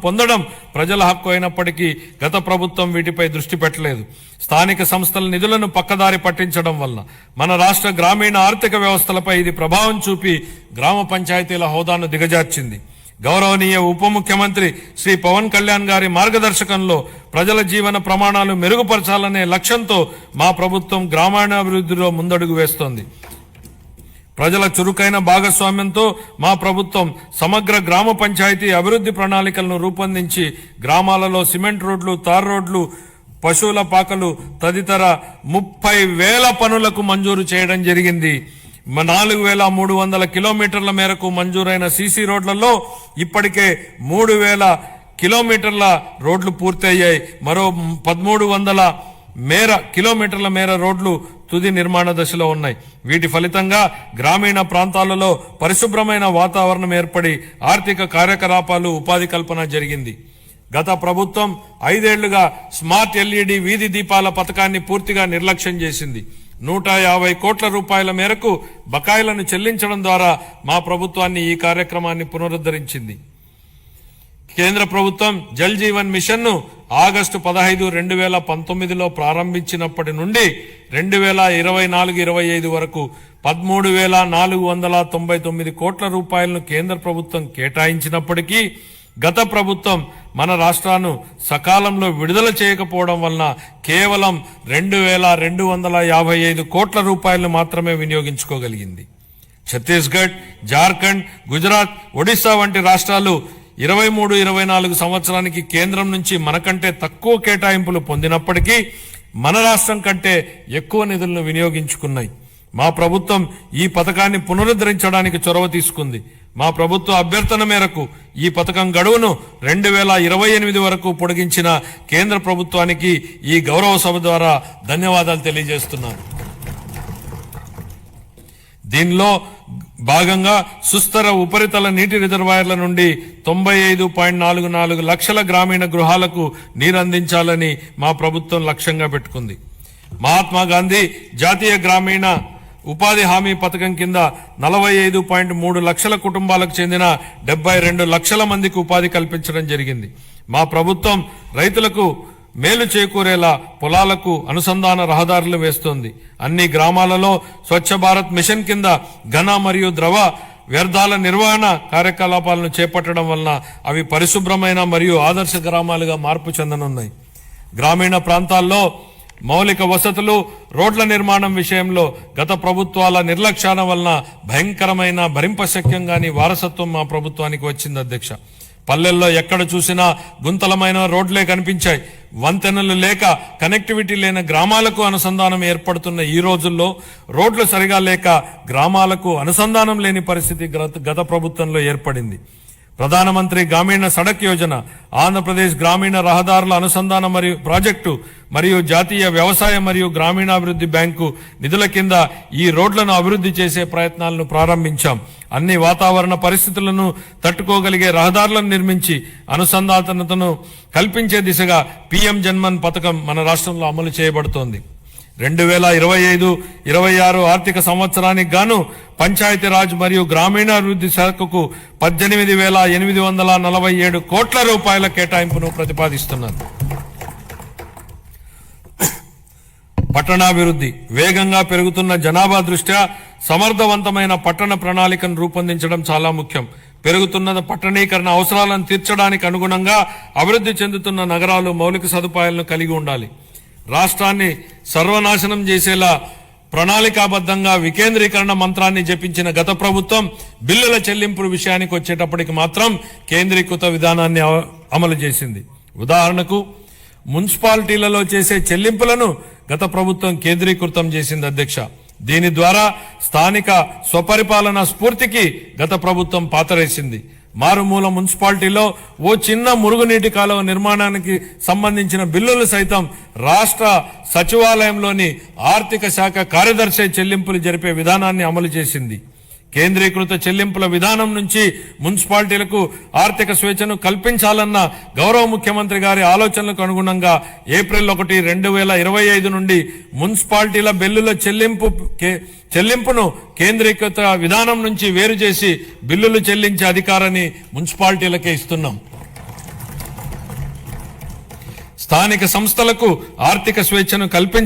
పొందడం ప్రజల హక్కు అయినప్పటికీ గత ప్రభుత్వం వీటిపై దృష్టి పెట్టలేదు. స్థానిక సంస్థల నిధులను పక్కదారి పట్టించడం వల్ల మన రాష్ట్ర గ్రామీణ ఆర్థిక వ్యవస్థలపై ఇది ప్రభావం చూపి గ్రామ పంచాయతీల హోదాను దిగజార్చింది. గౌరవనీయ ఉప ముఖ్యమంత్రి శ్రీ పవన్ కళ్యాణ్ గారి మార్గదర్శకంలో ప్రజల జీవన ప్రమాణాలు మెరుగుపరచాలనే లక్ష్యంతో మా ప్రభుత్వం గ్రామీణాభివృద్ధిలో ముందడుగు వేస్తోంది. ప్రజల చురుకైన భాగస్వామ్యంతో మా ప్రభుత్వం సమగ్ర గ్రామ పంచాయతీ అభివృద్ధి ప్రణాళికలను రూపొందించి గ్రామాలలో సిమెంట్ రోడ్లు, తార్ రోడ్లు, పశువుల పాకలు తదితర 30,000 పనులకు మంజూరు చేయడం జరిగింది. 4,300 కిలోమీటర్ల మేరకు మంజూరైన సీసీ రోడ్లలో ఇప్పటికే 3,000 కిలోమీటర్ల రోడ్లు పూర్తయ్యాయి. మరో 1,300 కిలోమీటర్ల మేర రోడ్లు తుది నిర్మాణ దశలో ఉన్నాయి. వీటి ఫలితంగా గ్రామీణ ప్రాంతాలలో పరిశుభ్రమైన వాతావరణం ఏర్పడి ఆర్థిక కార్యకలాపాలు, ఉపాధి కల్పన జరిగింది. గత ప్రభుత్వం 5 ఏళ్లుగా స్మార్ట్ ఎల్ఈడి వీధి దీపాల పథకాన్ని పూర్తిగా నిర్లక్ష్యం చేసింది. 150 కోట్ల రూపాయల మేరకు బకాయిలను చెల్లించడం ద్వారా మా ప్రభుత్వాన్ని ఈ కార్యక్రమాన్ని పునరుద్ధరించింది. కేంద్ర ప్రభుత్వం జల్ జీవన్ మిషన్ ను ఆగస్టు 15, 2019లో ప్రారంభించినప్పటి నుండి 2024-25 వరకు 13,499 కోట్ల రూపాయలను కేంద్ర ప్రభుత్వం కేటాయించినప్పటికీ గత ప్రభుత్వం మన రాష్ట్రాన్ని సకాలంలో విడుదల చేయకపోవడం వలన కేవలం 2,255 కోట్ల రూపాయలను మాత్రమే వినియోగించుకోగలిగింది. ఛత్తీస్గఢ్, జార్ఖండ్, గుజరాత్, ఒడిశా వంటి రాష్ట్రాలు 23-24 సంవత్సరానికి కేంద్రం నుంచి మనకంటే తక్కువ కేటాయింపులు పొందినప్పటికీ మన రాష్ట్రం కంటే ఎక్కువ నిధులను వినియోగించుకున్నాయి. మా ప్రభుత్వం ఈ పథకాన్ని పునరుద్ధరించడానికి చొరవ తీసుకుంది. మా ప్రభుత్వ అభ్యర్థన మేరకు ఈ పథకం గడువును 2028 వరకు పొడిగించిన కేంద్ర ప్రభుత్వానికి ఈ గౌరవ సభ ద్వారా ధన్యవాదాలు తెలియజేస్తున్నాను. దీనిలో భాగంగా సుస్థిర ఉపరితల నీటి రిజర్వాయర్ల నుండి 95.44 లక్షల గ్రామీణ గృహాలకు నీరందించాలని మా ప్రభుత్వం లక్ష్యంగా పెట్టుకుంది. మహాత్మా గాంధీ జాతీయ గ్రామీణ ఉపాధి హామీ పథకం కింద 45.3 లక్షల కుటుంబాలకు చెందిన 72 లక్షల మందికి ఉపాధి కల్పించడం జరిగింది. మా ప్రభుత్వం రైతులకు మేలు చేకూరేలా పొలాలకు అనుసంధాన రహదారులు వేస్తోంది. అన్ని గ్రామాలలో స్వచ్ఛ భారత్ మిషన్ కింద ఘన మరియు ద్రవ వ్యర్థాల నిర్వహణ కార్యకలాపాలను చేపట్టడం వలన అవి పరిశుభ్రమైన మరియు ఆదర్శ గ్రామాలుగా మార్పు చెందనున్నాయి. గ్రామీణ ప్రాంతాల్లో మౌలిక వసతులు, రోడ్ల నిర్మాణం విషయంలో గత ప్రభుత్వాల నిర్లక్ష్యాల వలన భయంకరమైన భరింపశక్యం గాని వారసత్వం మా ప్రభుత్వానికి వచ్చింది. అధ్యక్ష, పల్లెల్లో ఎక్కడ చూసినా గుంతలమైన రోడ్లే కనిపించాయి. వంతెనలు లేక కనెక్టివిటీ లేని గ్రామాలకు అనుసంధానం ఏర్పడుతున్న ఈ రోజుల్లో రోడ్లు సరిగా లేక గ్రామాలకు అనుసంధానం లేని పరిస్థితి గత ప్రభుత్వంలో ఏర్పడింది. ప్రధానమంత్రి గ్రామీణ సడక్ యోజన, ఆంధ్రప్రదేశ్ గ్రామీణ రహదారుల అనుసంధాన మరియు ప్రాజెక్టు మరియు జాతీయ వ్యవసాయ మరియు గ్రామీణాభివృద్ధి బ్యాంకు నిధుల కింద ఈ రోడ్లను అభివృద్ధి చేసే ప్రయత్నాలను ప్రారంభించాం. అన్ని వాతావరణ పరిస్థితులను తట్టుకోగలిగే రహదారులను నిర్మించి అనుసంధానతను కల్పించే దిశగా పీఎం జన్మన్ పథకం మన రాష్ట్రంలో అమలు చేయబడుతోంది. 2025-26 ఆర్థిక సంవత్సరానికి గాను పంచాయతీరాజ్ మరియు గ్రామీణాభివృద్ధి శాఖకు 18,847 కోట్ల రూపాయల కేటాయింపును ప్రతిపాదిస్తున్నారు. పట్టణాభివృద్ధి వేగంగా పెరుగుతున్న జనాభా దృష్ట్యా సమర్థవంతమైన పట్టణ ప్రణాళికను రూపొందించడం చాలా ముఖ్యం. పెరుగుతున్న పట్టణీకరణ అవసరాలను తీర్చడానికి అనుగుణంగా అభివృద్ధి చెందుతున్న నగరాలు మౌలిక సదుపాయాలను కలిగి ఉండాలి. రాష్ట్రాన్ని సర్వనాశనం చేసేలా ప్రణాళికాబద్ధంగా వికేంద్రీకరణ మంత్రాన్ని జపించిన గత ప్రభుత్వం బిల్లుల చెల్లింపుల విషయానికి వచ్చేటప్పటికి మాత్రం కేంద్రీకృత విధానాన్ని అమలు చేసింది. ఉదాహరణకు మున్సిపాలిటీలలో చేసే చెల్లింపులను గత ప్రభుత్వం కేంద్రీకృతం చేసింది. అధ్యక్ష, దీని ద్వారా స్థానిక స్వపరిపాలన స్ఫూర్తికి గత ప్రభుత్వం పాతరేసింది. మారుమూల మున్సిపాలిటీలో ఓ చిన్న మురుగునీటి కాలువ నిర్మాణానికి సంబంధించిన బిల్లులు సైతం రాష్ట్ర సచివాలయంలోని ఆర్థిక శాఖ కార్యదర్శి చెల్లింపులు జరిపే విధానాన్ని అమలు చేసింది. కేంద్రీకృత చెల్లింపుల విధానం నుంచి మున్సిపాలిటీలకు ఆర్థిక స్వేచ్ఛను కల్పించాలన్న గౌరవ ముఖ్యమంత్రి గారి ఆలోచనలకు అనుగుణంగా ఏప్రిల్ 1, 2025 నుండి మున్సిపాలిటీల బిల్లుల చెల్లింపును కేంద్రీకృత విధానం నుంచి వేరు చేసి బిల్లులు చెల్లించే అధికారాన్ని మున్సిపాలిటీలకే ఇస్తున్నాం. స్థానిక సంస్థలకు ఆర్థిక స్వేచ్ఛను కల్పించ